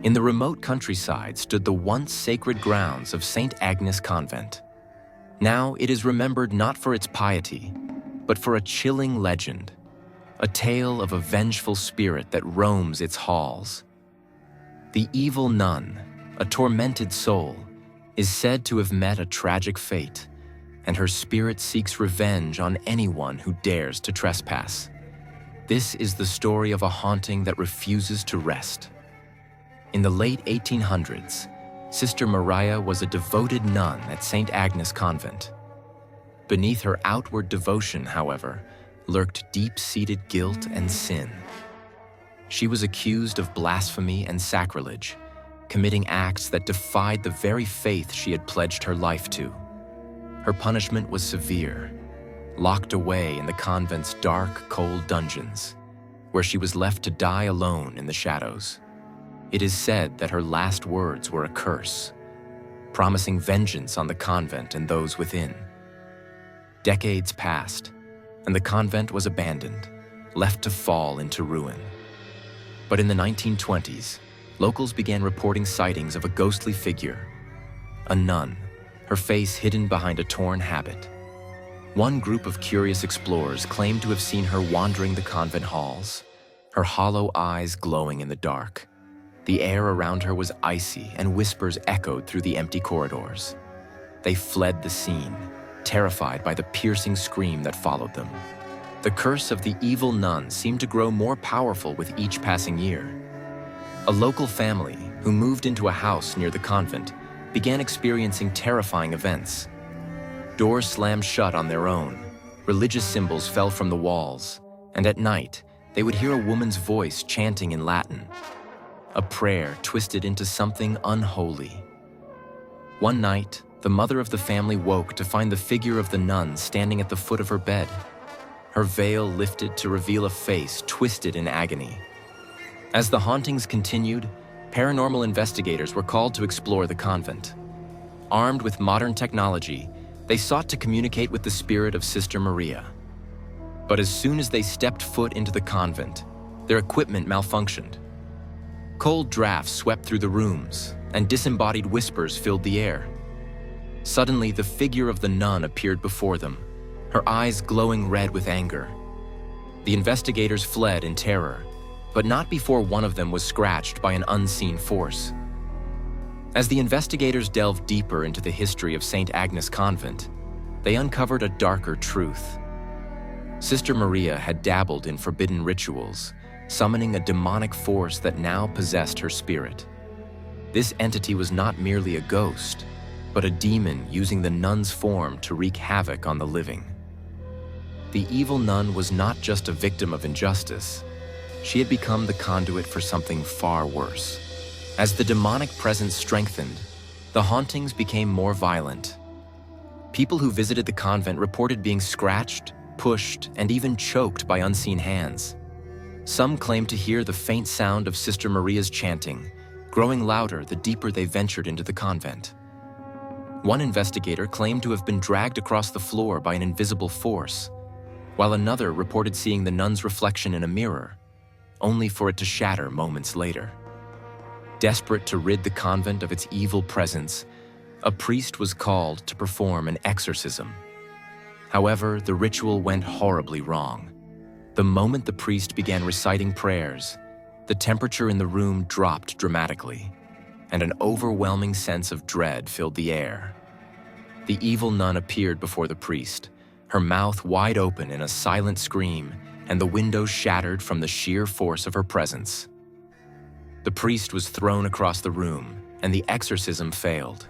In the remote countryside stood the once sacred grounds of St. Agnes Convent. Now it is remembered not for its piety, but for a chilling legend, a tale of a vengeful spirit that roams its halls. The evil nun, a tormented soul, is said to have met a tragic fate, and her spirit seeks revenge on anyone who dares to trespass. This is the story of a haunting that refuses to rest. In the late 1800s, Sister Maria was a devoted nun at St. Agnes Convent. Beneath her outward devotion, however, lurked deep-seated guilt and sin. She was accused of blasphemy and sacrilege, committing acts that defied the very faith she had pledged her life to. Her punishment was severe, locked away in the convent's dark, cold dungeons, where she was left to die alone in the shadows. It is said that her last words were a curse, promising vengeance on the convent and those within. Decades passed, and the convent was abandoned, left to fall into ruin. But in the 1920s, locals began reporting sightings of a ghostly figure, a nun, her face hidden behind a torn habit. One group of curious explorers claimed to have seen her wandering the convent halls, her hollow eyes glowing in the dark. The air around her was icy, and whispers echoed through the empty corridors. They fled the scene, terrified by the piercing scream that followed them. The curse of the evil nun seemed to grow more powerful with each passing year. A local family, who moved into a house near the convent, began experiencing terrifying events. Doors slammed shut on their own, religious symbols fell from the walls, and at night, they would hear a woman's voice chanting in Latin, a prayer twisted into something unholy. One night, the mother of the family woke to find the figure of the nun standing at the foot of her bed, her veil lifted to reveal a face twisted in agony. As the hauntings continued, paranormal investigators were called to explore the convent. Armed with modern technology, they sought to communicate with the spirit of Sister Maria. But as soon as they stepped foot into the convent, their equipment malfunctioned. Cold drafts swept through the rooms, and disembodied whispers filled the air. Suddenly, the figure of the nun appeared before them, her eyes glowing red with anger. The investigators fled in terror, but not before one of them was scratched by an unseen force. As the investigators delved deeper into the history of St. Agnes Convent, they uncovered a darker truth. Sister Maria had dabbled in forbidden rituals, summoning a demonic force that now possessed her spirit. This entity was not merely a ghost, but a demon using the nun's form to wreak havoc on the living. The evil nun was not just a victim of injustice. She had become the conduit for something far worse. As the demonic presence strengthened, the hauntings became more violent. People who visited the convent reported being scratched, pushed, and even choked by unseen hands. Some claimed to hear the faint sound of Sister Maria's chanting, growing louder the deeper they ventured into the convent. One investigator claimed to have been dragged across the floor by an invisible force, while another reported seeing the nun's reflection in a mirror, only for it to shatter moments later. Desperate to rid the convent of its evil presence, a priest was called to perform an exorcism. However, the ritual went horribly wrong. The moment the priest began reciting prayers, the temperature in the room dropped dramatically, and an overwhelming sense of dread filled the air. The evil nun appeared before the priest, her mouth wide open in a silent scream, and the windows shattered from the sheer force of her presence. The priest was thrown across the room, and the exorcism failed.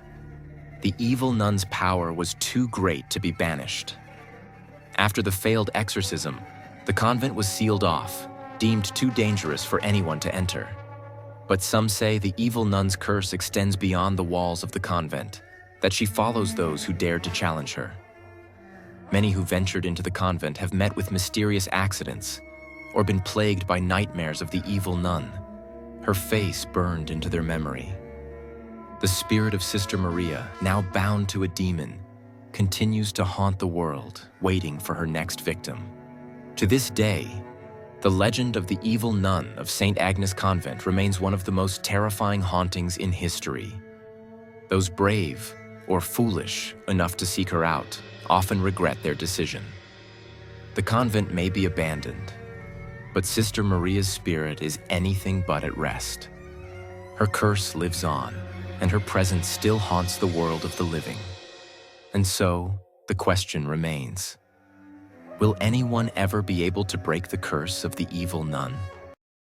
The evil nun's power was too great to be banished. After the failed exorcism, the convent was sealed off, deemed too dangerous for anyone to enter. But some say the evil nun's curse extends beyond the walls of the convent, that she follows those who dared to challenge her. Many who ventured into the convent have met with mysterious accidents or been plagued by nightmares of the evil nun, her face burned into their memory. The spirit of Sister Maria, now bound to a demon, continues to haunt the world, waiting for her next victim. To this day, The legend of the evil nun of St. Agnes Convent remains one of the most terrifying hauntings in history. Those brave or foolish enough to seek her out often regret their decision. The convent may be abandoned, but Sister Maria's spirit is anything but at rest. Her curse lives on, and her presence still haunts the world of the living. And so, the question remains: will anyone ever be able to break the curse of the evil nun?